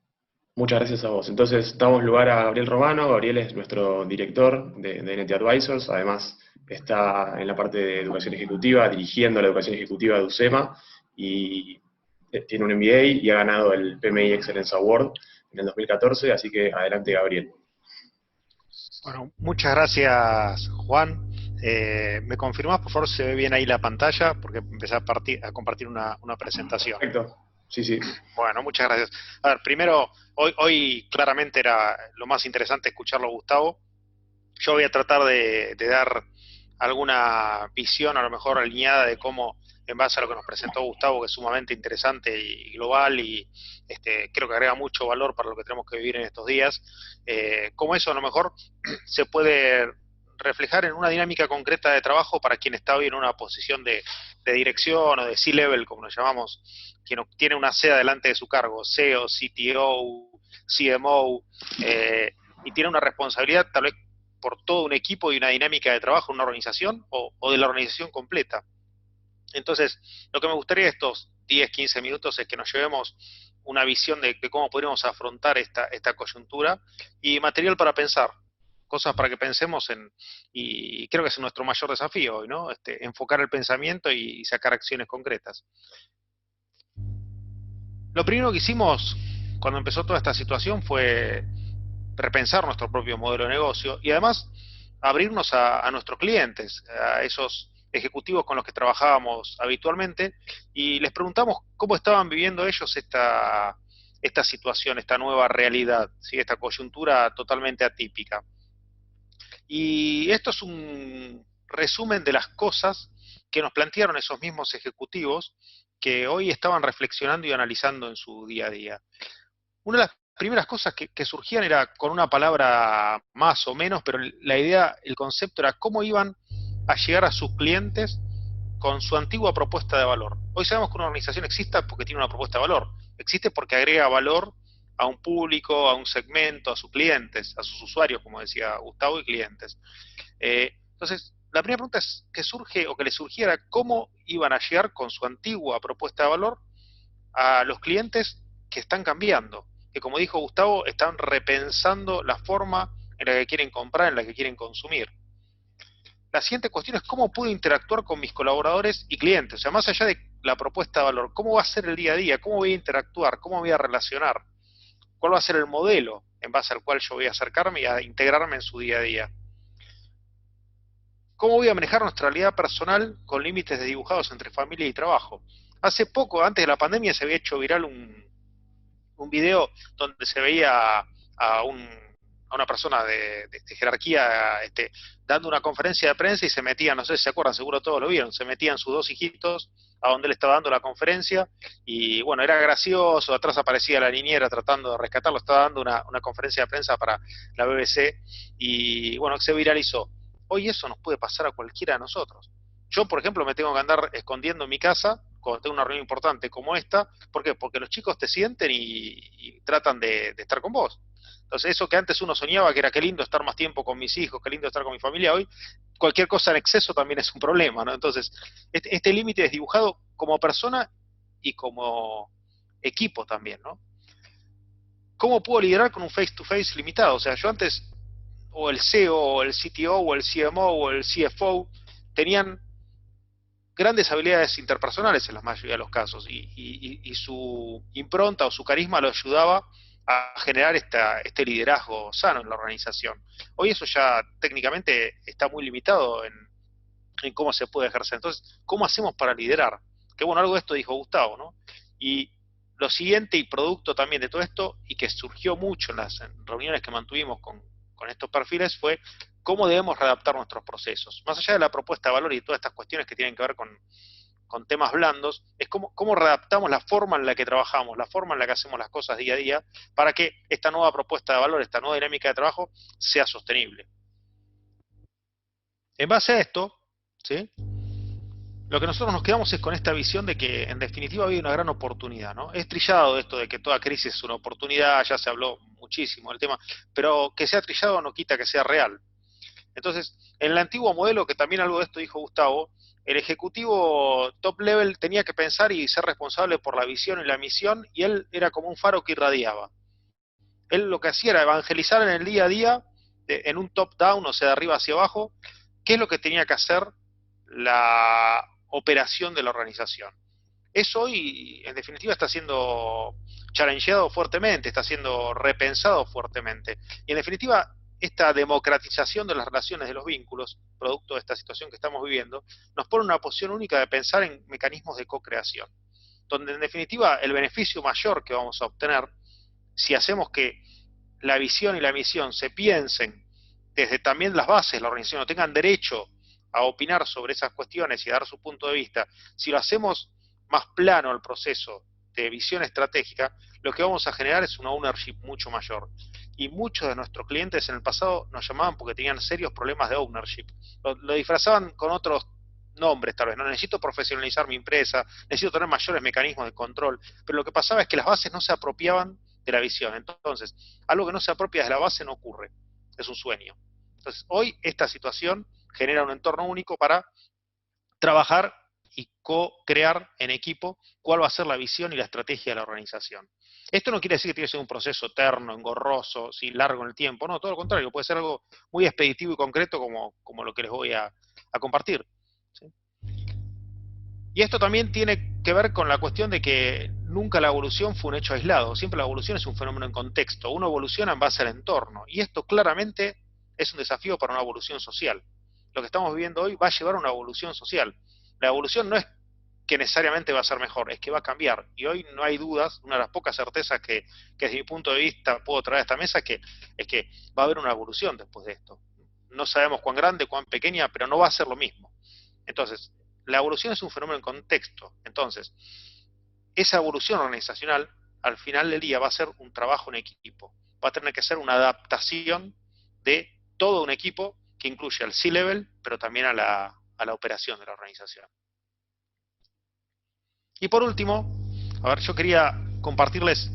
Muchas gracias a vos. Entonces, damos lugar a Gabriel Romano. Gabriel es nuestro director de NT Advisors. Además, está en la parte de educación ejecutiva, dirigiendo la educación ejecutiva de UCEMA y tiene un MBA y ha ganado el PMI Excellence Award en el 2014. Así que adelante, Gabriel. Bueno, muchas gracias, Juan. ¿Me confirmás, por favor, si se ve bien ahí la pantalla? Porque empecé a compartir una presentación. Perfecto. Sí, sí. Bueno, muchas gracias. A ver, primero, hoy claramente era lo más interesante escucharlo a Gustavo. Yo voy a tratar de dar alguna visión a lo mejor alineada de cómo, en base a lo que nos presentó Gustavo, que es sumamente interesante y global y creo que agrega mucho valor para lo que tenemos que vivir en estos días, cómo eso a lo mejor se puede reflejar en una dinámica concreta de trabajo para quien está hoy en una posición de dirección o de C-level, como lo llamamos, quien tiene una C delante de su cargo, CEO, CTO, CMO, y tiene una responsabilidad tal vez por todo un equipo y una dinámica de trabajo en una organización o de la organización completa. Entonces, lo que me gustaría estos 10, 15 minutos es que nos llevemos una visión de cómo podríamos afrontar esta coyuntura y material para pensar, cosas para que pensemos y creo que es nuestro mayor desafío hoy, ¿no? Enfocar el pensamiento y sacar acciones concretas. Lo primero que hicimos cuando empezó toda esta situación fue repensar nuestro propio modelo de negocio y además abrirnos a nuestros clientes, a esos ejecutivos con los que trabajábamos habitualmente, y les preguntamos cómo estaban viviendo ellos esta situación, esta nueva realidad, ¿sí? Esta coyuntura totalmente atípica. Y esto es un resumen de las cosas que nos plantearon esos mismos ejecutivos que hoy estaban reflexionando y analizando en su día a día. Una de las primeras cosas que surgían era con una palabra más o menos, pero la idea, el concepto era cómo iban a llegar a sus clientes con su antigua propuesta de valor. Hoy sabemos que una organización existe porque tiene una propuesta de valor, existe porque agrega valor a un público, a un segmento, a sus clientes, a sus usuarios, como decía Gustavo, y clientes. Entonces, la primera pregunta es que surge o que le surgiera cómo iban a llegar con su antigua propuesta de valor a los clientes que están cambiando, que como dijo Gustavo, están repensando la forma en la que quieren comprar, en la que quieren consumir. La siguiente cuestión es cómo puedo interactuar con mis colaboradores y clientes, o sea, más allá de la propuesta de valor, cómo va a ser el día a día, cómo voy a interactuar, cómo voy a relacionar, cuál va a ser el modelo en base al cual yo voy a acercarme y a integrarme en su día a día. ¿Cómo voy a manejar nuestra realidad personal con límites desdibujados entre familia y trabajo? Hace poco, antes de la pandemia, se había hecho viral un video donde se veía a una persona de jerarquía dando una conferencia de prensa y se metían, no sé si se acuerdan, seguro todos lo vieron, se metían sus dos hijitos a donde él estaba dando la conferencia y bueno, era gracioso, atrás aparecía la niñera tratando de rescatarlo, estaba dando una conferencia de prensa para la BBC y bueno, se viralizó. Hoy eso nos puede pasar a cualquiera de nosotros. Yo, por ejemplo, me tengo que andar escondiendo en mi casa cuando tengo una reunión importante como esta. ¿Por qué? Porque los chicos te sienten y tratan de estar con vos. Entonces, eso que antes uno soñaba, que era qué lindo estar más tiempo con mis hijos, qué lindo estar con mi familia, hoy cualquier cosa en exceso también es un problema, ¿no? Entonces, este límite es dibujado como persona y como equipo también, ¿no? ¿Cómo puedo liderar con un face-to-face limitado? O sea, yo antes, o el CEO, o el CTO, o el CMO, o el CFO, tenían grandes habilidades interpersonales en la mayoría de los casos y su impronta o su carisma lo ayudaba a generar este liderazgo sano en la organización. Hoy eso ya técnicamente está muy limitado en cómo se puede ejercer. Entonces, ¿cómo hacemos para liderar? Que bueno, algo de esto dijo Gustavo, ¿no? Y lo siguiente y producto también de todo esto, y que surgió mucho en las reuniones que mantuvimos con estos perfiles, fue cómo debemos readaptar nuestros procesos. Más allá de la propuesta de valor y todas estas cuestiones que tienen que ver con temas blandos, es cómo readaptamos la forma en la que trabajamos, la forma en la que hacemos las cosas día a día, para que esta nueva propuesta de valor, esta nueva dinámica de trabajo, sea sostenible. En base a esto, ¿sí?, lo que nosotros nos quedamos es con esta visión de que en definitiva había una gran oportunidad, ¿no? Es trillado esto de que toda crisis es una oportunidad, ya se habló muchísimo del tema, pero que sea trillado no quita que sea real. Entonces, en el antiguo modelo, que también algo de esto dijo Gustavo, el ejecutivo top level tenía que pensar y ser responsable por la visión y la misión, y él era como un faro que irradiaba. Él lo que hacía era evangelizar en el día a día, en un top-down, o sea, de arriba hacia abajo, qué es lo que tenía que hacer la operación de la organización. Eso hoy, en definitiva, está siendo challengeado fuertemente, está siendo repensado fuertemente. Y en definitiva, esta democratización de las relaciones, de los vínculos, producto de esta situación que estamos viviendo, nos pone en una posición única de pensar en mecanismos de co-creación, donde en definitiva el beneficio mayor que vamos a obtener, si hacemos que la visión y la misión se piensen desde también las bases de la organización, no tengan derecho a opinar sobre esas cuestiones y a dar su punto de vista, si lo hacemos más plano al proceso de visión estratégica, lo que vamos a generar es una ownership mucho mayor. Y muchos de nuestros clientes en el pasado nos llamaban porque tenían serios problemas de ownership. Lo disfrazaban con otros nombres tal vez, no necesito profesionalizar mi empresa, necesito tener mayores mecanismos de control, pero lo que pasaba es que las bases no se apropiaban de la visión. Entonces, algo que no se apropia de la base no ocurre, es un sueño. Entonces, hoy esta situación genera un entorno único para trabajar y co-crear en equipo cuál va a ser la visión y la estrategia de la organización. Esto no quiere decir que tiene que ser un proceso eterno, engorroso, ¿sí? Largo en el tiempo, no, todo lo contrario, puede ser algo muy expeditivo y concreto como lo que les voy a compartir. ¿Sí? Y esto también tiene que ver con la cuestión de que nunca la evolución fue un hecho aislado, siempre la evolución es un fenómeno en contexto, uno evoluciona en base al entorno, y esto claramente es un desafío para una evolución social. Lo que estamos viviendo hoy va a llevar a una evolución social. La evolución no es que necesariamente va a ser mejor, es que va a cambiar, y hoy no hay dudas, una de las pocas certezas que desde mi punto de vista puedo traer a esta mesa es que va a haber una evolución después de esto. No sabemos cuán grande, cuán pequeña, pero no va a ser lo mismo. Entonces, la evolución es un fenómeno en contexto. Entonces, esa evolución organizacional, al final del día, va a ser un trabajo en equipo. Va a tener que ser una adaptación de todo un equipo que incluye al C-level, pero también a la operación de la organización. Y por último, a ver, yo quería compartirles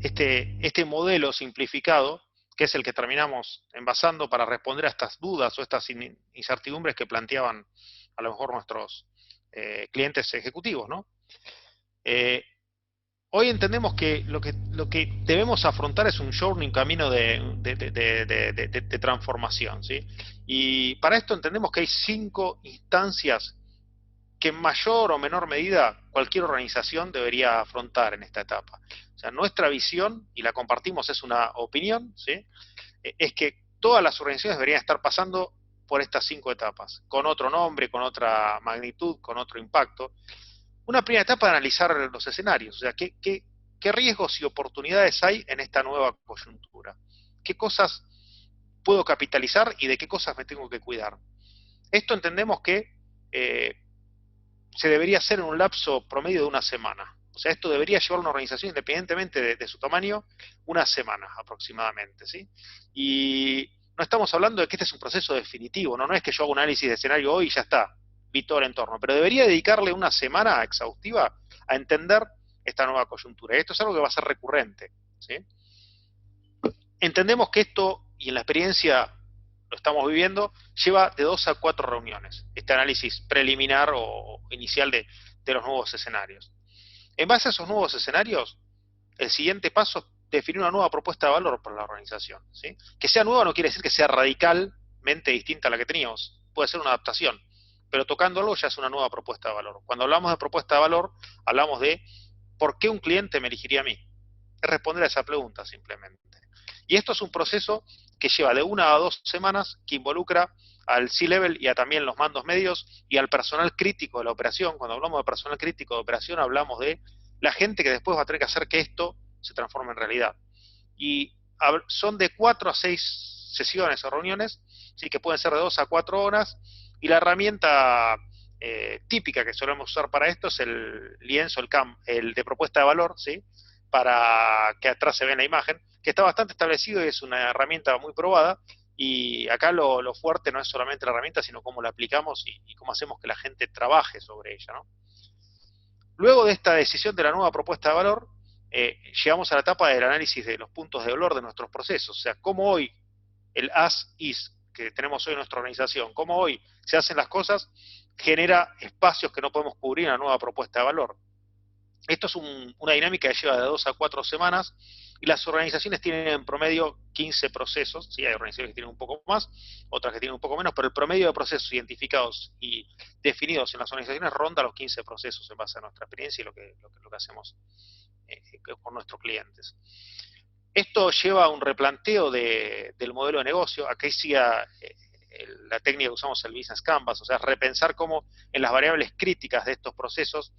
este modelo simplificado, que es el que terminamos envasando para responder a estas dudas o estas incertidumbres que planteaban a lo mejor nuestros clientes ejecutivos, ¿no? Hoy entendemos que lo que debemos afrontar es un journey, un camino de transformación, ¿sí? Y para esto entendemos que hay 5 instancias que en mayor o menor medida cualquier organización debería afrontar en esta etapa. O sea, nuestra visión, y la compartimos, es una opinión, ¿sí? Es que todas las organizaciones deberían estar pasando por estas 5 etapas, con otro nombre, con otra magnitud, con otro impacto. Una primera etapa de analizar los escenarios, o sea, qué riesgos y oportunidades hay en esta nueva coyuntura, qué cosas puedo capitalizar y de qué cosas me tengo que cuidar. Esto entendemos que se debería hacer en un lapso promedio de una semana. O sea, esto debería llevar una organización, independientemente de su tamaño, una semana aproximadamente, ¿sí? Y no estamos hablando de que este es un proceso definitivo, no es que yo haga un análisis de escenario hoy y ya está, vi todo el entorno, pero debería dedicarle una semana exhaustiva a entender esta nueva coyuntura. Y esto es algo que va a ser recurrente, ¿sí? Entendemos que esto, y en la experiencia lo estamos viviendo, lleva de 2 a 4 reuniones, este análisis preliminar o inicial de los nuevos escenarios. En base a esos nuevos escenarios, el siguiente paso es definir una nueva propuesta de valor para la organización, ¿sí? Que sea nueva no quiere decir que sea radicalmente distinta a la que teníamos, puede ser una adaptación, pero tocando algo ya es una nueva propuesta de valor. Cuando hablamos de propuesta de valor, hablamos de ¿por qué un cliente me elegiría a mí? Es responder a esa pregunta simplemente. Y esto es un proceso que lleva de 1 a 2 semanas, que involucra al C-Level y a también los mandos medios y al personal crítico de la operación. Cuando hablamos de personal crítico de operación, hablamos de la gente que después va a tener que hacer que esto se transforme en realidad. Y son de 4 a 6 sesiones o reuniones, ¿sí? Que pueden ser de 2 a 4 horas, y la herramienta típica que solemos usar para esto es el lienzo, el de propuesta de valor, ¿sí? Para que atrás se vea en la imagen, que está bastante establecido y es una herramienta muy probada, y acá lo fuerte no es solamente la herramienta, sino cómo la aplicamos y cómo hacemos que la gente trabaje sobre ella, ¿no? Luego de esta decisión de la nueva propuesta de valor, llegamos a la etapa del análisis de los puntos de dolor de nuestros procesos, o sea, cómo hoy el as-is que tenemos hoy en nuestra organización, cómo hoy se hacen las cosas, genera espacios que no podemos cubrir en la nueva propuesta de valor. Esto es una dinámica que lleva de 2 a 4 semanas, y las organizaciones tienen en promedio 15 procesos, ¿sí? Hay organizaciones que tienen un poco más, otras que tienen un poco menos, pero el promedio de procesos identificados y definidos en las organizaciones ronda los 15 procesos en base a nuestra experiencia y lo que hacemos con nuestros clientes. Esto lleva a un replanteo del modelo de negocio. Aquí sigue la técnica que usamos, el Business Canvas, o sea, repensar cómo en las variables críticas de estos procesos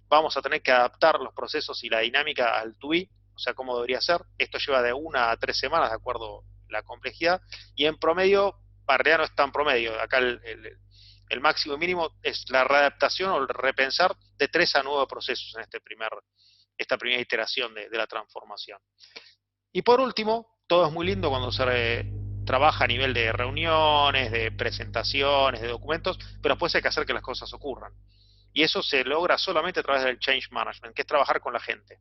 vamos a tener que adaptar los procesos y la dinámica al to be, o sea, cómo debería ser. Esto lleva de 1 a 3 semanas, de acuerdo a la complejidad, y en promedio, para realidad no es tan promedio, acá el máximo y mínimo es la readaptación o el repensar de 3 a 9 procesos en esta primera iteración de la transformación. Y por último, todo es muy lindo cuando se trabaja a nivel de reuniones, de presentaciones, de documentos, pero después hay que hacer que las cosas ocurran. Y eso se logra solamente a través del change management, que es trabajar con la gente.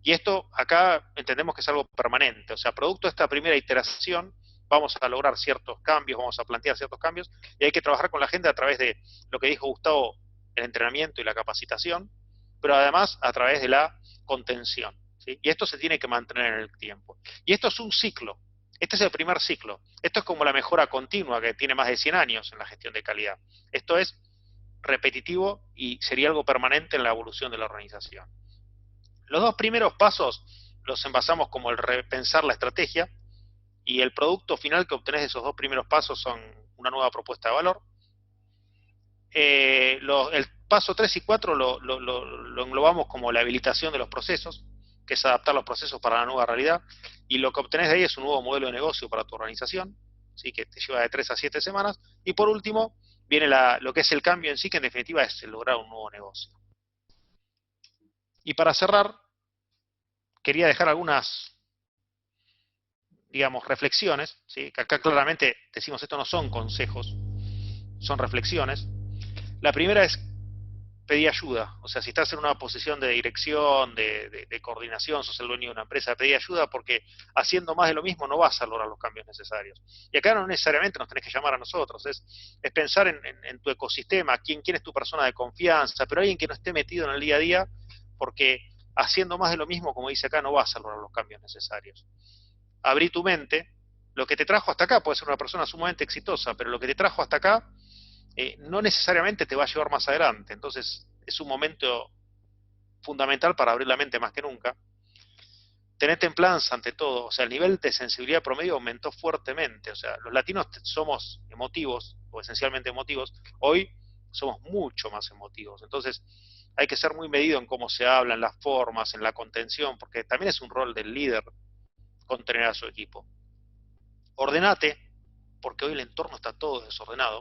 Y esto acá entendemos que es algo permanente, o sea, producto de esta primera iteración vamos a lograr ciertos cambios, vamos a plantear ciertos cambios, y hay que trabajar con la gente a través de lo que dijo Gustavo, el entrenamiento y la capacitación, pero además a través de la contención, ¿sí? Y esto se tiene que mantener en el tiempo. Y esto es un ciclo, este es el primer ciclo, esto es como la mejora continua que tiene más de 100 años en la gestión de calidad. Esto es repetitivo y sería algo permanente en la evolución de la organización. Los dos primeros pasos los envasamos como el repensar la estrategia, y el producto final que obtenés de esos dos primeros pasos son una nueva propuesta de valor. El paso 3 y 4 lo englobamos como la habilitación de los procesos, que es adaptar los procesos para la nueva realidad, y lo que obtenés de ahí es un nuevo modelo de negocio para tu organización, ¿sí? Que te lleva de 3 a 7 semanas, y por último viene lo que es el cambio en sí, que en definitiva es lograr un nuevo negocio. Y para cerrar, quería dejar algunas, digamos, reflexiones, ¿sí? Que acá claramente decimos esto no son consejos, son reflexiones. La primera es pedir ayuda, o sea, si estás en una posición de dirección, de coordinación, sos el dueño de una empresa, pedí ayuda, porque haciendo más de lo mismo no vas a lograr los cambios necesarios. Y acá no necesariamente nos tenés que llamar a nosotros, es pensar en tu ecosistema, quién es tu persona de confianza, pero alguien que no esté metido en el día a día, porque haciendo más de lo mismo, como dice acá, no vas a lograr los cambios necesarios. Abrí tu mente, lo que te trajo hasta acá puede ser una persona sumamente exitosa, pero lo que te trajo hasta acá no necesariamente te va a llevar más adelante. Entonces es un momento fundamental para abrir la mente más que nunca. Tener templanza ante todo, o sea, el nivel de sensibilidad promedio aumentó fuertemente. O sea, los latinos somos emotivos, o esencialmente emotivos, hoy somos mucho más emotivos. Entonces hay que ser muy medido en cómo se habla, en las formas, en la contención, porque también es un rol del líder contener a su equipo. Ordenate, porque hoy el entorno está todo desordenado.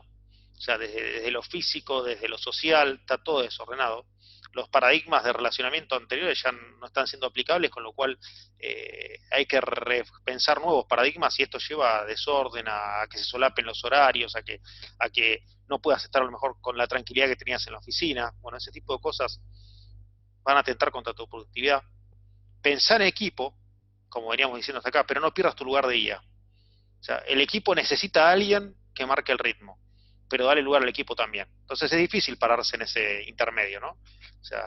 O sea, desde lo físico, desde lo social, está todo desordenado. Los paradigmas de relacionamiento anteriores ya no están siendo aplicables, con lo cual hay que repensar nuevos paradigmas, y esto lleva a desorden, a que se solapen los horarios, a que no puedas estar a lo mejor con la tranquilidad que tenías en la oficina. Bueno, ese tipo de cosas van a atentar contra tu productividad. Pensar en equipo, como veníamos diciendo hasta acá, pero no pierdas tu lugar de guía. O sea, el equipo necesita a alguien que marque el ritmo, pero dale lugar al equipo también. Entonces es difícil pararse en ese intermedio, ¿no? O sea,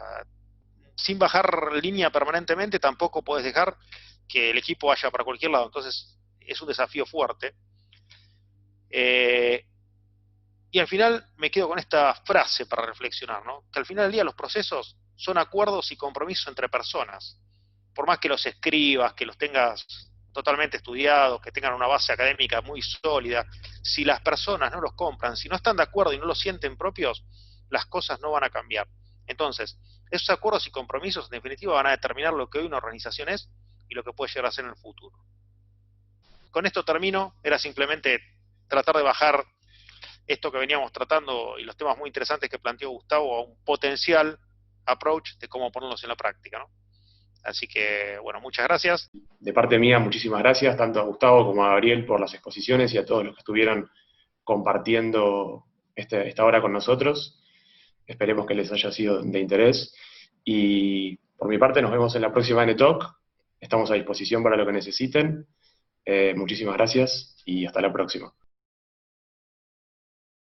sin bajar línea permanentemente tampoco puedes dejar que el equipo vaya para cualquier lado. Entonces es un desafío fuerte. Y al final me quedo con esta frase para reflexionar, ¿no? Que al final del día los procesos son acuerdos y compromisos entre personas. Por más que los escribas, que los tengas totalmente estudiados, que tengan una base académica muy sólida, si las personas no los compran, si no están de acuerdo y no los sienten propios, las cosas no van a cambiar. Entonces, esos acuerdos y compromisos en definitiva van a determinar lo que hoy una organización es y lo que puede llegar a ser en el futuro. Con esto termino, era simplemente tratar de bajar esto que veníamos tratando y los temas muy interesantes que planteó Gustavo a un potencial approach de cómo ponerlos en la práctica, ¿no? Así que, bueno, muchas gracias. De parte mía, muchísimas gracias, tanto a Gustavo como a Gabriel por las exposiciones y a todos los que estuvieron compartiendo esta hora con nosotros. Esperemos que les haya sido de interés. Y por mi parte, nos vemos en la próxima NTalk. Estamos a disposición para lo que necesiten. Muchísimas gracias y hasta la próxima.